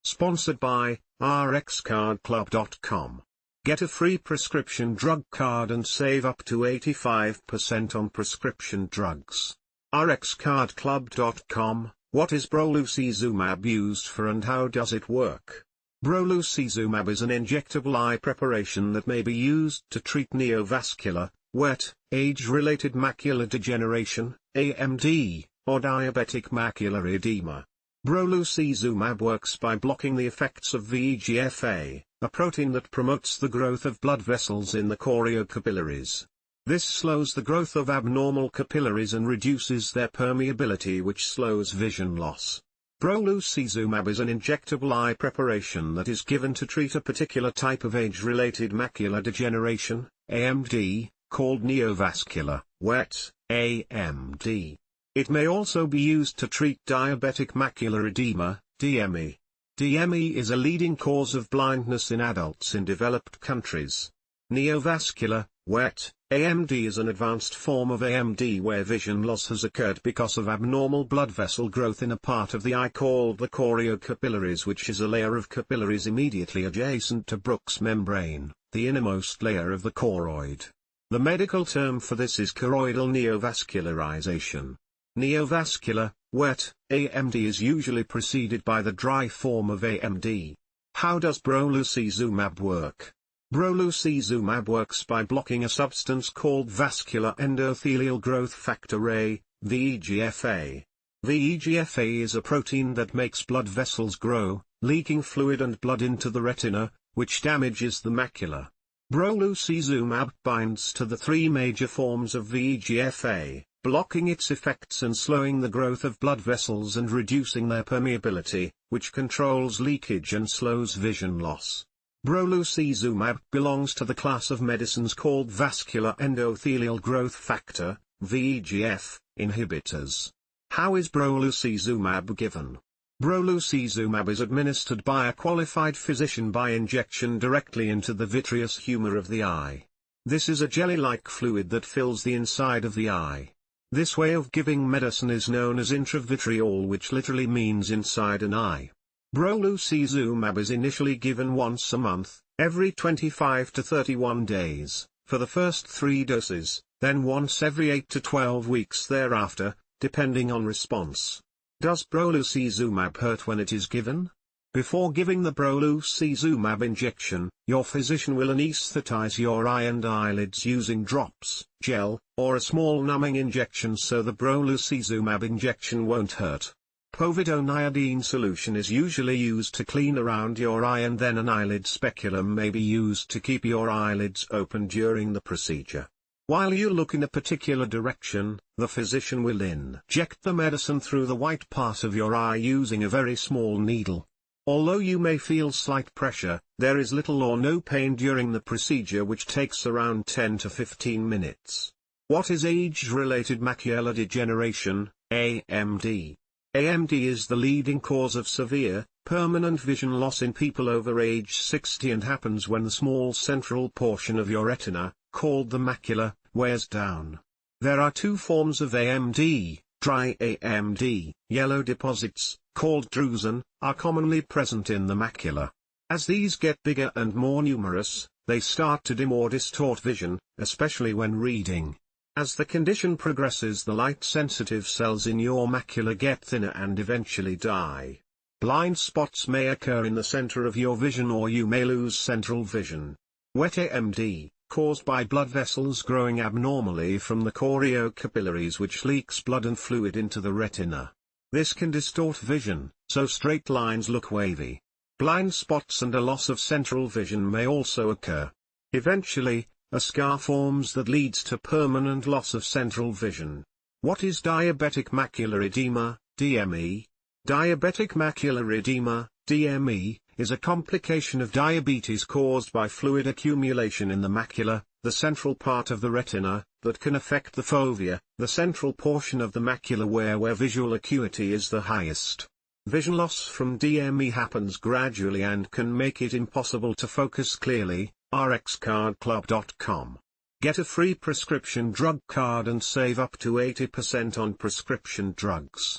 Sponsored by RxCardClub.com. Get a free prescription drug card and save up to 85% on prescription drugs. RxCardClub.com. What is Brolucizumab used for and how does it work? Brolucizumab is an injectable eye preparation that may be used to treat neovascular, wet, age-related macular degeneration, AMD, or diabetic macular edema. Brolucizumab works by blocking the effects of VEGFA, a protein that promotes the growth of blood vessels in the choriocapillaries. This slows the growth of abnormal capillaries and reduces their permeability, which slows vision loss. Brolucizumab is an injectable eye preparation that is given to treat a particular type of age-related macular degeneration, AMD, called neovascular, wet, AMD. It may also be used to treat diabetic macular edema, DME. DME is a leading cause of blindness in adults in developed countries. Neovascular, wet, AMD is an advanced form of AMD where vision loss has occurred because of abnormal blood vessel growth in a part of the eye called the choriocapillaris, which is a layer of capillaries immediately adjacent to Bruchs membrane, the innermost layer of the choroid. The medical term for this is choroidal neovascularization. Neovascular, wet, AMD is usually preceded by the dry form of AMD. How does Brolucizumab work? Brolucizumab works by blocking a substance called vascular endothelial growth factor A, VEGFA. VEGFA is a protein that makes blood vessels grow, leaking fluid and blood into the retina, which damages the macula. Brolucizumab binds to the three major forms of VEGFA, blocking its effects and slowing the growth of blood vessels and reducing their permeability, which controls leakage and slows vision loss. Brolucizumab belongs to the class of medicines called vascular endothelial growth factor, VEGF, inhibitors. How is Brolucizumab given? Brolucizumab is administered by a qualified physician by injection directly into the vitreous humor of the eye. This is a jelly-like fluid that fills the inside of the eye. This way of giving medicine is known as intravitreal, which literally means inside an eye. Brolucizumab is initially given once a month, every 25 to 31 days, for the first 3 doses, then once every 8 to 12 weeks thereafter, depending on response. Does Brolucizumab hurt when it is given? Before giving the Brolucizumab injection, your physician will anesthetize your eye and eyelids using drops, gel, or a small numbing injection so the Brolucizumab injection won't hurt. Povidone iodine solution is usually used to clean around your eye, and then an eyelid speculum may be used to keep your eyelids open during the procedure. While you look in a particular direction, the physician will inject the medicine through the white part of your eye using a very small needle. Although you may feel slight pressure, there is little or no pain during the procedure, which takes around 10 to 15 minutes. What is age-related macular degeneration, AMD? AMD is the leading cause of severe, permanent vision loss in people over age 60 and happens when the small central portion of your retina, called the macula, wears down. There are 2 forms of AMD. Dry AMD, yellow deposits, called drusen, are commonly present in the macula. As these get bigger and more numerous, they start to dim or distort vision, especially when reading. As the condition progresses, the light-sensitive cells in your macula get thinner and eventually die. Blind spots may occur in the center of your vision, or you may lose central vision. Wet AMD, caused by blood vessels growing abnormally from the choriocapillaries, which leaks blood and fluid into the retina. This can distort vision, so straight lines look wavy. Blind spots and a loss of central vision may also occur. Eventually, a scar forms that leads to permanent loss of central vision. What is diabetic macular edema, DME? Diabetic macular edema, DME, is a complication of diabetes caused by fluid accumulation in the macula, the central part of the retina, that can affect the fovea, the central portion of the macula where visual acuity is the highest. Vision loss from DME happens gradually and can make it impossible to focus clearly. RxCardClub.com. Get a free prescription drug card and save up to 80% on prescription drugs.